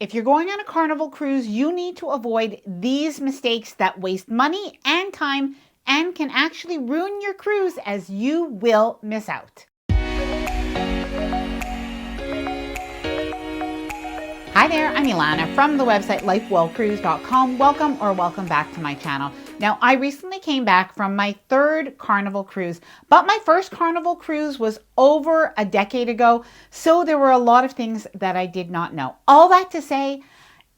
If you're going on a Carnival cruise, you need to avoid these mistakes that waste money and time and can actually ruin your cruise, as you will miss out. Hi there, I'm Ilana from the website lifewellcruise.com. Welcome back to my channel. Now, I recently came back from my third Carnival cruise, but my first Carnival cruise was over a decade ago, so there were a lot of things that I did not know. All that to say,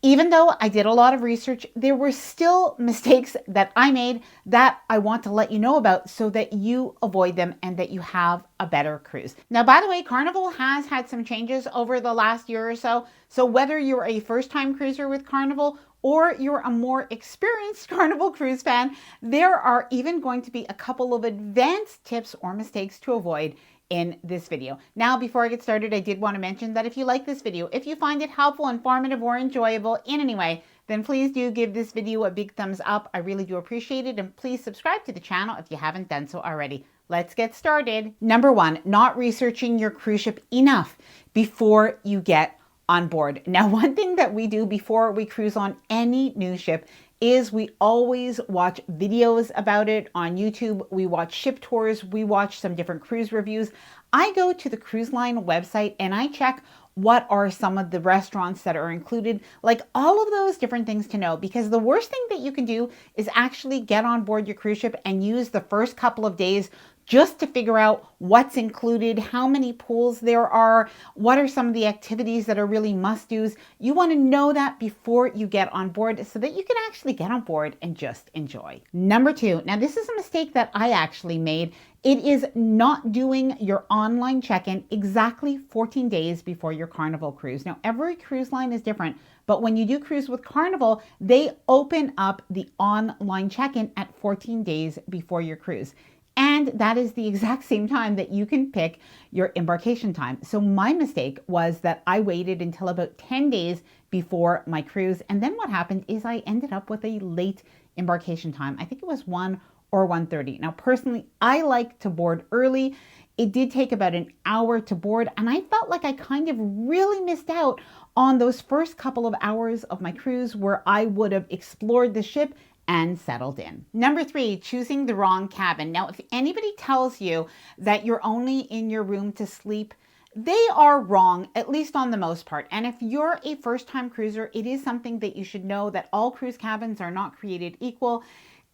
even though I did a lot of research, there were still mistakes that I made that I want to let you know about so that you avoid them and that you have a better cruise. Now, by the way, Carnival has had some changes over the last year or so. So whether you're a first-time cruiser with Carnival or you're a more experienced Carnival cruise fan, there are even going to be a couple of advanced tips or mistakes to avoid in this video. Now, before I get started, I did want to mention that if you like this video, if you find it helpful, informative, or enjoyable in any way, then please do give this video a big thumbs up. I really do appreciate it. And please subscribe to the channel if you haven't done so already. Let's get started. Number one, not researching your cruise ship enough before you get on board. Now, one thing that we do before we cruise on any new ship is we always watch videos about it on YouTube. We watch ship tours. We watch some different cruise reviews. I go to the cruise line website and I check what are some of the restaurants that are included, like all of those different things to know, because the worst thing that you can do is actually get on board your cruise ship and use the first couple of days just to figure out what's included, how many pools there are, what are some of the activities that are really must-dos. You want to know that before you get on board so that you can actually get on board and just enjoy. Number two, now this is a mistake that I actually made. It is not doing your online check-in exactly 14 days before your Carnival cruise. Now, every cruise line is different, but when you do cruise with Carnival, they open up the online check-in at 14 days before your cruise. And that is the exact same time that you can pick your embarkation time. So my mistake was that I waited until about 10 days before my cruise. And then what happened is I ended up with a late embarkation time. I think it was 1 or 1:30. Now, personally, I like to board early. It did take about an hour to board, and I felt like I kind of really missed out on those first couple of hours of my cruise where I would have explored the ship and settled in. Number three, choosing the wrong cabin. Now, if anybody tells you that you're only in your room to sleep, they are wrong, at least on the most part. And if you're a first-time cruiser, it is something that you should know that all cruise cabins are not created equal.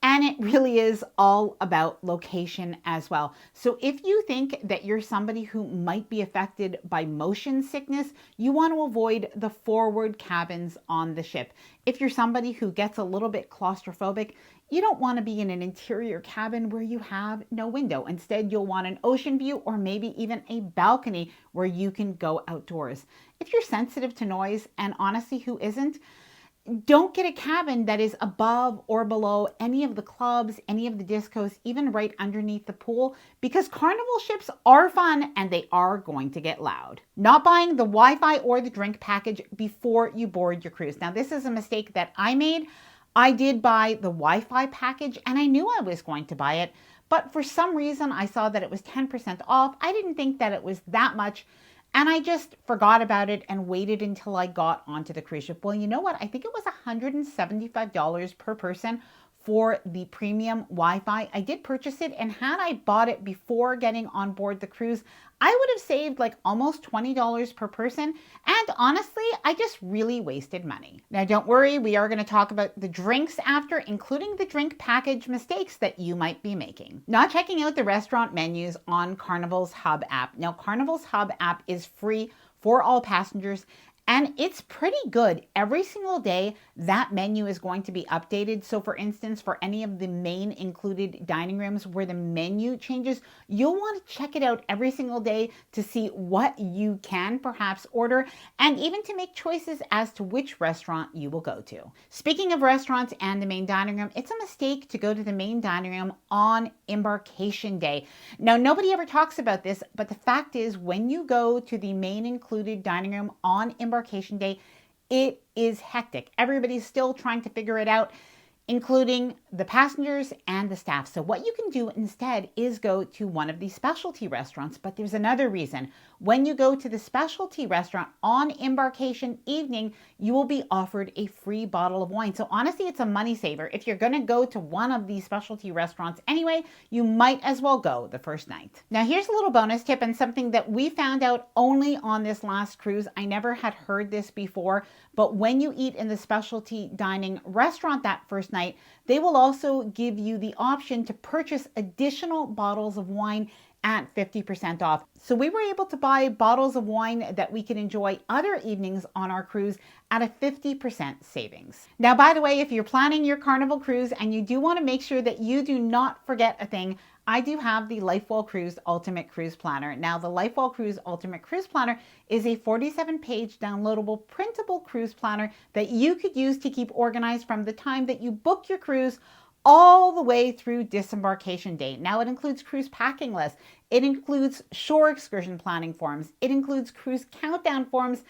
And it really is all about location as well. So if you think that you're somebody who might be affected by motion sickness, you want to avoid the forward cabins on the ship. If you're somebody who gets a little bit claustrophobic, you don't want to be in an interior cabin where you have no window. Instead, you'll want an ocean view or maybe even a balcony where you can go outdoors. If you're sensitive to noise, and honestly, who isn't? Don't get a cabin that is above or below any of the clubs, any of the discos, even right underneath the pool, because Carnival ships are fun and they are going to get loud. Not buying the Wi-Fi or the drink package before you board your cruise. Now, this is a mistake that I made. I did buy the Wi-Fi package and I knew I was going to buy it, but for some reason I saw that it was 10% off. I didn't think that it was that much. And I just forgot about it and waited until I got onto the cruise ship. Well, you know what? I think it was $175 per person for the premium Wi-Fi. I did purchase it, and had I bought it before getting on board the cruise, I would have saved like almost $20 per person. And honestly, I just really wasted money. Now, don't worry, we are going to talk about the drinks after, including the drink package mistakes that you might be making. Not checking out the restaurant menus on Carnival's Hub app. Now, Carnival's Hub app is free for all passengers, and it's pretty good. Every single day, that menu is going to be updated. So for instance, for any of the main included dining rooms where the menu changes, you'll want to check it out every single day to see what you can perhaps order and even to make choices as to which restaurant you will go to. Speaking of restaurants and the main dining room, it's a mistake to go to the main dining room on embarkation day. Now, nobody ever talks about this, but the fact is when you go to the main included dining room on embarkation day, it is hectic. Everybody's still trying to figure it out, including the passengers and the staff. So what you can do instead is go to one of these specialty restaurants. But there's another reason. when you go to the specialty restaurant on embarkation evening, you will be offered a free bottle of wine. So honestly, it's a money saver. If you're going to go to one of these specialty restaurants anyway, you might as well go the first night. Now here's a little bonus tip and something that we found out only on this last cruise. I never had heard this before, but when you eat in the specialty dining restaurant that first night, they will also give you the option to purchase additional bottles of wine at 50% off. So we were able to buy bottles of wine that we could enjoy other evenings on our cruise at a 50% savings. Now, by the way, if you're planning your Carnival cruise and you do want to make sure that you do not forget a thing, I do have the LifeWell Cruise Ultimate Cruise Planner. Now, the LifeWell Cruise Ultimate Cruise Planner is a 47-page downloadable printable cruise planner that you could use to keep organized from the time that you book your cruise all the way through disembarkation date. Now it includes cruise packing lists, it includes shore excursion planning forms, it includes cruise countdown forms,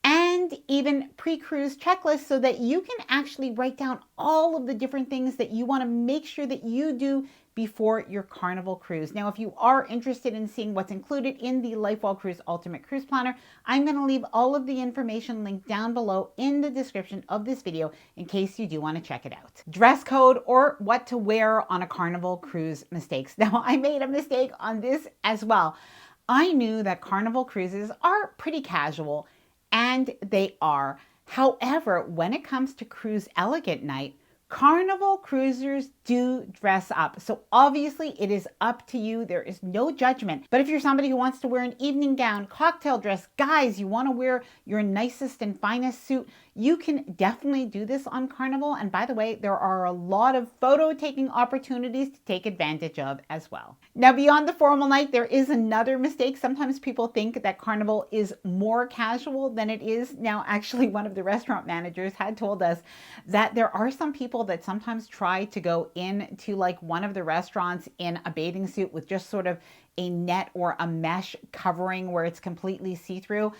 and even pre-cruise checklists so that you can actually write down all of the different things that you want to make sure that you do before your Carnival cruise. Now, if you are interested in seeing what's included in the LifeWell Cruise Ultimate Cruise Planner, I'm going to leave all of the information linked down below in the description of this video in case you do want to check it out. Dress code or what to wear on a Carnival cruise mistakes. Now, I made a mistake on this as well. I knew that Carnival cruises are pretty casual, and they are. However, when it comes to Cruise Elegant Night, Carnival cruisers do dress up. So obviously it is up to you. There is no judgment. But if you're somebody who wants to wear an evening gown, cocktail dress, guys, you want to wear your nicest and finest suit, you can definitely do this on Carnival. And by the way, there are a lot of photo taking opportunities to take advantage of as well. Now, beyond the formal night, there is another mistake. Sometimes people think that Carnival is more casual than it is. Now, actually, one of the restaurant managers had told us that there are some people that sometimes try to go into like one of the restaurants in a bathing suit with just sort of a net or a mesh covering where it's completely see-through.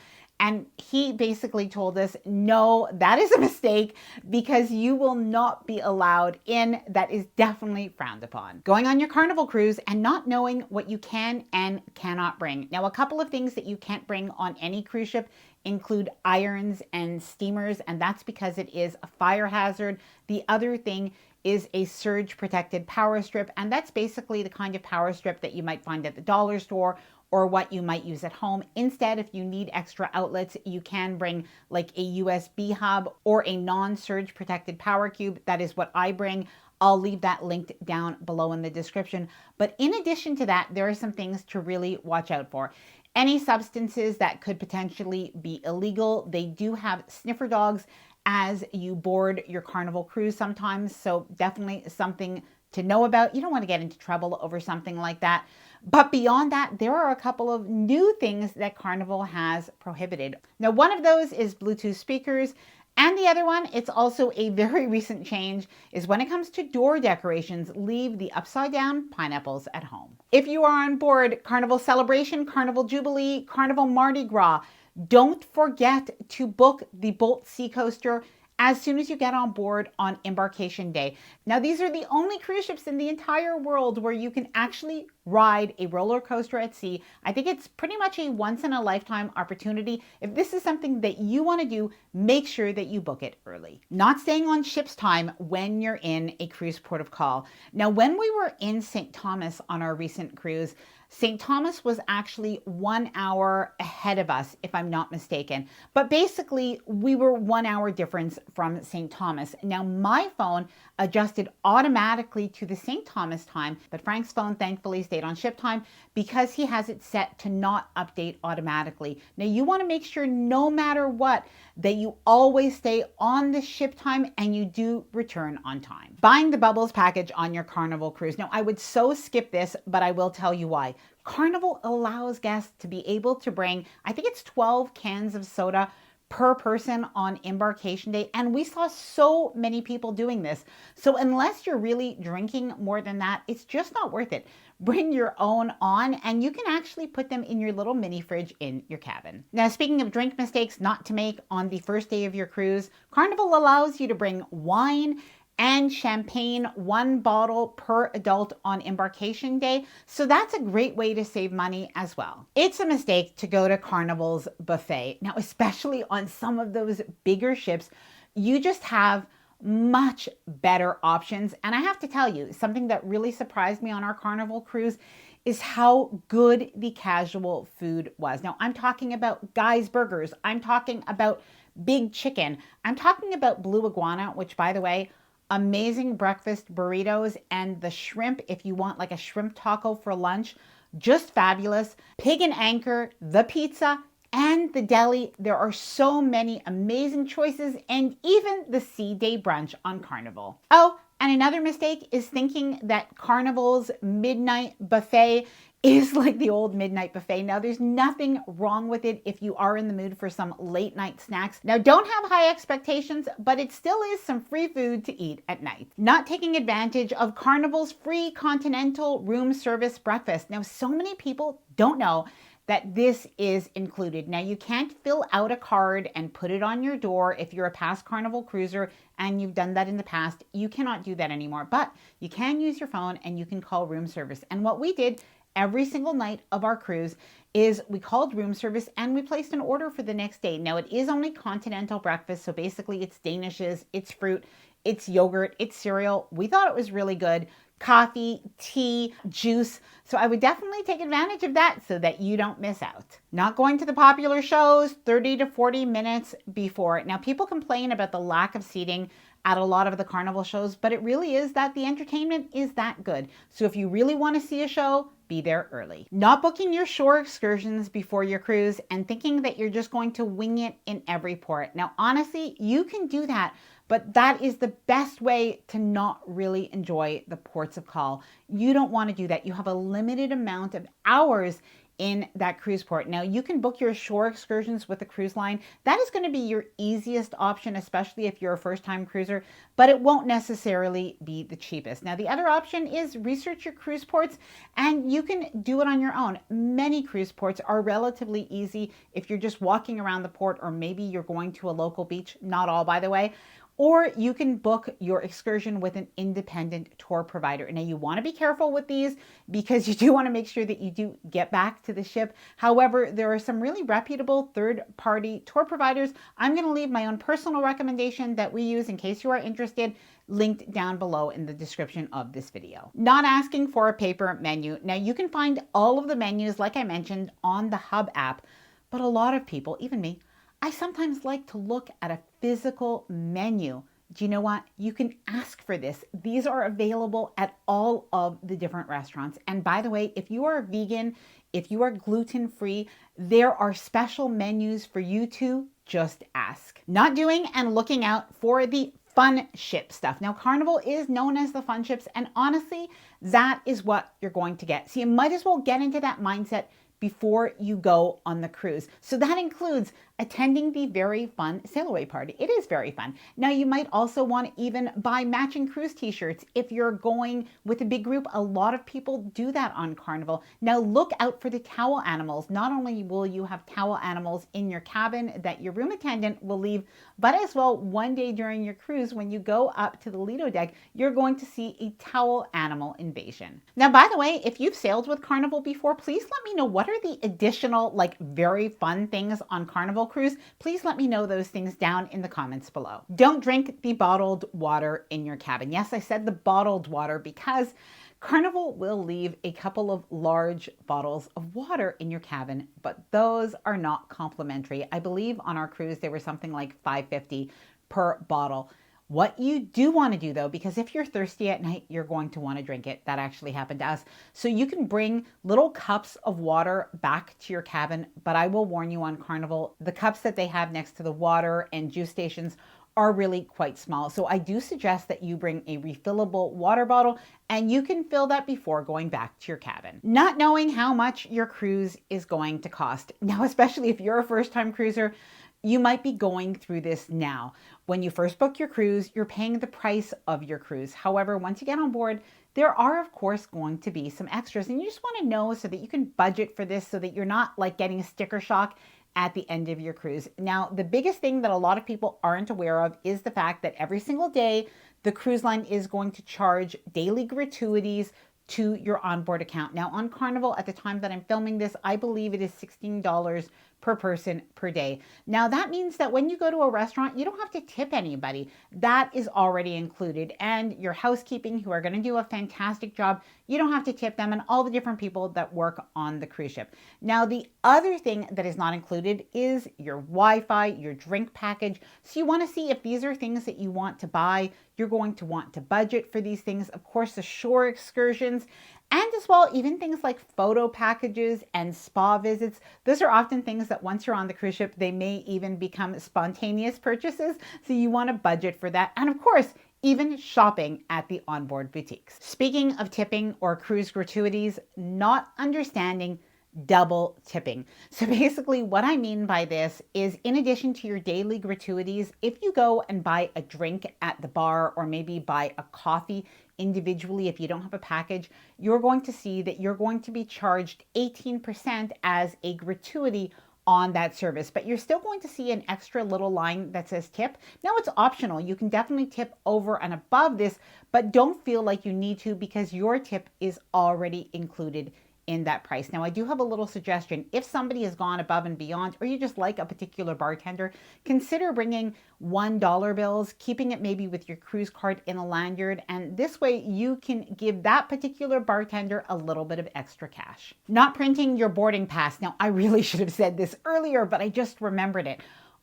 And he basically told us, no, that is a mistake because you will not be allowed in. That is definitely frowned upon. Going on your Carnival cruise and not knowing what you can and cannot bring. Now, a couple of things that you can't bring on any cruise ship include irons and steamers, and that's because it is a fire hazard. The other thing is a surge protected power strip, and that's basically the kind of power strip that you might find at the dollar store or what you might use at home. Instead, if you need extra outlets, you can bring like a USB hub or a non-surge protected power cube. That is what I bring. I'll leave that linked down below in the description. But in addition to that, there are some things to really watch out for. Any substances that could potentially be illegal. They do have sniffer dogs as you board your Carnival cruise sometimes. So definitely something to know about. You don't want to get into trouble over something like that. But beyond that, there are a couple of new things that Carnival has prohibited. Now, one of those is Bluetooth speakers. And the other one, it's also a very recent change, is when it comes to door decorations, leave the upside down pineapples at home. If you are on board Carnival Celebration, Carnival Jubilee, Carnival Mardi Gras, don't forget to book the Bolt Seacoaster as soon as you get on board on embarkation day. Now, these are the only cruise ships in the entire world where you can actually ride a roller coaster at sea. I think it's pretty much a once in a lifetime opportunity. If this is something that you want to do, make sure that you book it early. Not staying on ship's time when you're in a cruise port of call. Now, when we were in St. Thomas on our recent cruise, St. Thomas was actually 1 hour ahead of us, if I'm not mistaken. But basically, we were 1 hour difference from St. Thomas. Now, my phone adjusted automatically to the St. Thomas time, but Frank's phone thankfully stayed on ship time because he has it set to not update automatically. Now, you want to make sure no matter what, that you always stay on the ship time and you do return on time. Buying the Bubbles package on your Carnival cruise. Now, I would so skip this, but I will tell you why. Carnival allows guests to be able to bring, I think it's 12 cans of soda per person on embarkation day. And we saw so many people doing this. So unless you're really drinking more than that, it's just not worth it. Bring your own on and you can actually put them in your little mini fridge in your cabin. Now, speaking of drink mistakes not to make on the first day of your cruise, Carnival allows you to bring wine and champagne, 1 bottle per adult on embarkation day. So that's a great way to save money as well. It's a mistake to go to Carnival's buffet. Now, especially on some of those bigger ships, you just have much better options. And I have to tell you, something that really surprised me on our Carnival cruise is how good the casual food was. Now, I'm talking about Guy's Burgers. I'm talking about Big Chicken. I'm talking about Blue Iguana, which, by the way, amazing breakfast burritos, and the shrimp, if you want like a shrimp taco for lunch, just fabulous. Pig and Anchor, the pizza, and the deli. There are so many amazing choices, and even the Sea Day brunch on Carnival. Oh, and another mistake is thinking that Carnival's midnight buffet is like the old midnight buffet. Now, there's nothing wrong with it if you are in the mood for some late night snacks. Now, don't have high expectations, but it still is some free food to eat at night. Not taking advantage of Carnival's free continental room service breakfast. Now, so many people don't know that this is included. Now, you can't fill out a card and put it on your door if you're a past Carnival cruiser and you've done that in the past. You cannot do that anymore, but you can use your phone and you can call room service. And what we did every single night of our cruise is we called room service and we placed an order for the next day. Now, it is only continental breakfast, so basically it's danishes, it's fruit, it's yogurt, it's cereal. We thought it was really good. Coffee, tea, juice. So I would definitely take advantage of that so that you don't miss out. Not going to the popular shows 30 to 40 minutes before. Now, people complain about the lack of seating at a lot of the Carnival shows, but it really is that the entertainment is that good. So if you really want to see a show, be there early. Not booking your shore excursions before your cruise and thinking that you're just going to wing it in every port. Now, honestly, you can do that, but that is the best way to not really enjoy the ports of call. You don't want to do that. You have a limited amount of hours in that cruise port. Now, you can book your shore excursions with a cruise line. That is going to be your easiest option, especially if you're a first-time cruiser, but it won't necessarily be the cheapest. Now, the other option is research your cruise ports, and you can do it on your own. Many cruise ports are relatively easy if you're just walking around the port, or maybe you're going to a local beach. Not all, by the way. Or you can book your excursion with an independent tour provider. Now, you want to be careful with these because you do want to make sure that you do get back to the ship. However, there are some really reputable third-party tour providers. I'm going to leave my own personal recommendation that we use in case you are interested, linked down below in the description of this video. Not asking for a paper menu. Now, you can find all of the menus, like I mentioned, on the Hub app, but a lot of people, even me, I sometimes like to look at a physical menu. Do you know what? You can ask for this. These are available at all of the different restaurants. And by the way, if you are vegan, if you are gluten-free, there are special menus for you to just ask. Not doing and looking out for the fun ship stuff. Now, Carnival is known as the fun ships, and honestly, that is what you're going to get. So you might as well get into that mindset before you go on the cruise. So that includes attending the very fun sail away party. It is very fun. Now, you might also want to even buy matching cruise t-shirts if you're going with a big group. A lot of people do that on Carnival. Now, look out for the towel animals. Not only will you have towel animals in your cabin that your room attendant will leave, but as well, one day during your cruise, when you go up to the Lido deck, you're going to see a towel animal invasion. Now, by the way, if you've sailed with Carnival before, please let me know what are the additional, like, very fun things on Carnival cruise. Please let me know those things down in the comments below. Don't drink the bottled water in your cabin. Yes, I said the bottled water because Carnival will leave a couple of large bottles of water in your cabin, but those are not complimentary. I believe on our cruise, they were something like $5.50 per bottle. What you do want to do though, because if you're thirsty at night, you're going to want to drink it. That actually happened to us. So you can bring little cups of water back to your cabin, but I will warn you on Carnival, the cups that they have next to the water and juice stations are really quite small. So I do suggest that you bring a refillable water bottle and you can fill that before going back to your cabin. Not knowing how much your cruise is going to cost. Now, especially if you're a first-time cruiser, you might be going through this now. When you first book your cruise, you're paying the price of your cruise. However, once you get on board, there are, of course, going to be some extras. And you just want to know so that you can budget for this so that you're not like getting a sticker shock at the end of your cruise. Now, the biggest thing that a lot of people aren't aware of is the fact that every single day, the cruise line is going to charge daily gratuities to your onboard account. Now on Carnival, at the time that I'm filming this, I believe it is $16 per person per day. Now that means that when you go to a restaurant, you don't have to tip anybody. That is already included. And your housekeeping, who are going to do a fantastic job, you don't have to tip them, and all the different people that work on the cruise ship. Now the other thing that is not included is your Wi-Fi, your drink package. So you want to see if these are things that you want to buy. You're going to want to budget for these things. Of course, the shore excursions, and as well, even things like photo packages and spa visits. Those are often things that once you're on the cruise ship, they may even become spontaneous purchases. So you want to budget for that. And of course, even shopping at the onboard boutiques. Speaking of tipping or cruise gratuities, not understanding double tipping. So basically what I mean by this is, in addition to your daily gratuities, if you go and buy a drink at the bar or maybe buy a coffee individually, if you don't have a package, you're going to see that you're going to be charged 18% as a gratuity on that service, but you're still going to see an extra little line that says tip. Now it's optional. You can definitely tip over and above this, but don't feel like you need to, because your tip is already included in that price. Now I do have a little suggestion. If somebody has gone above and beyond, or you just like a particular bartender, consider bringing $1 bills, keeping it maybe with your cruise card in a lanyard, and this way you can give that particular bartender a little bit of extra cash. Not printing your boarding pass. Now I really should have said this earlier, but I just remembered it.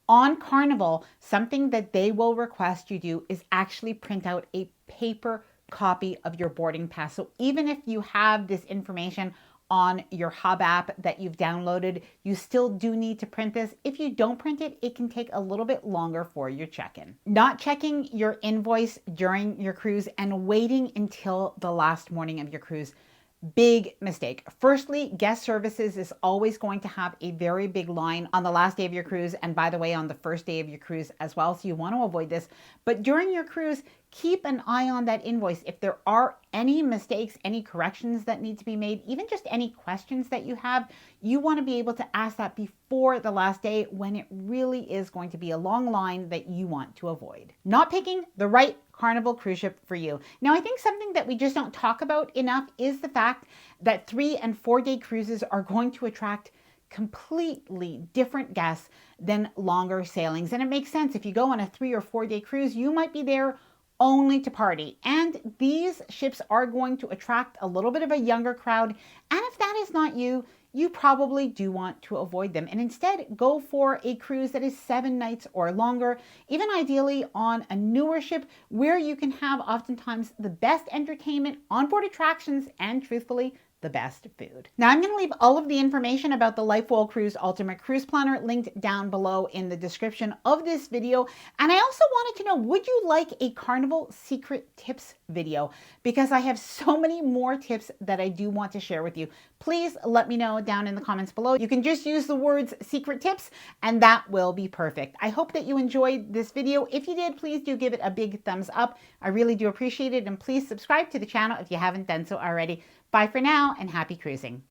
On Carnival, something that they will request you do is actually print out a paper copy of your boarding pass. So even if you have this information on your Hub app that you've downloaded, you still do need to print this. If you don't print it, it can take a little bit longer for your check-in. Not checking your invoice during your cruise and waiting until the last morning of your cruise. Big mistake. Firstly, guest services is always going to have a very big line on the last day of your cruise, and by the way, on the first day of your cruise as well, so you want to avoid this. But during your cruise, keep an eye on that invoice. If there are any mistakes, any corrections that need to be made, even just any questions that you have, you want to be able to ask that before the last day, when it really is going to be a long line that you want to avoid. Not picking the right Carnival cruise ship for you. Now, I think something that we just don't talk about enough is the fact that 3 and 4 day cruises are going to attract completely different guests than longer sailings. And it makes sense. If you go on a 3 or 4 day cruise, you might be there only to party. And these ships are going to attract a little bit of a younger crowd. And if that is not you, you probably do want to avoid them and instead go for a cruise that is 7 nights or longer, even ideally on a newer ship where you can have oftentimes the best entertainment, onboard attractions, and truthfully, the best food. Now I'm going to leave all of the information about the LifeWell Cruise Ultimate Cruise Planner linked down below in the description of this video. And I also wanted to know, would you like a Carnival secret tips video? Because I have so many more tips that I do want to share with you. Please let me know down in the comments below. You can just use the words secret tips and that will be perfect. I hope that you enjoyed this video. If you did, please do give it a big thumbs up. I really do appreciate it, and please subscribe to the channel if you haven't done so already. Bye for now and happy cruising.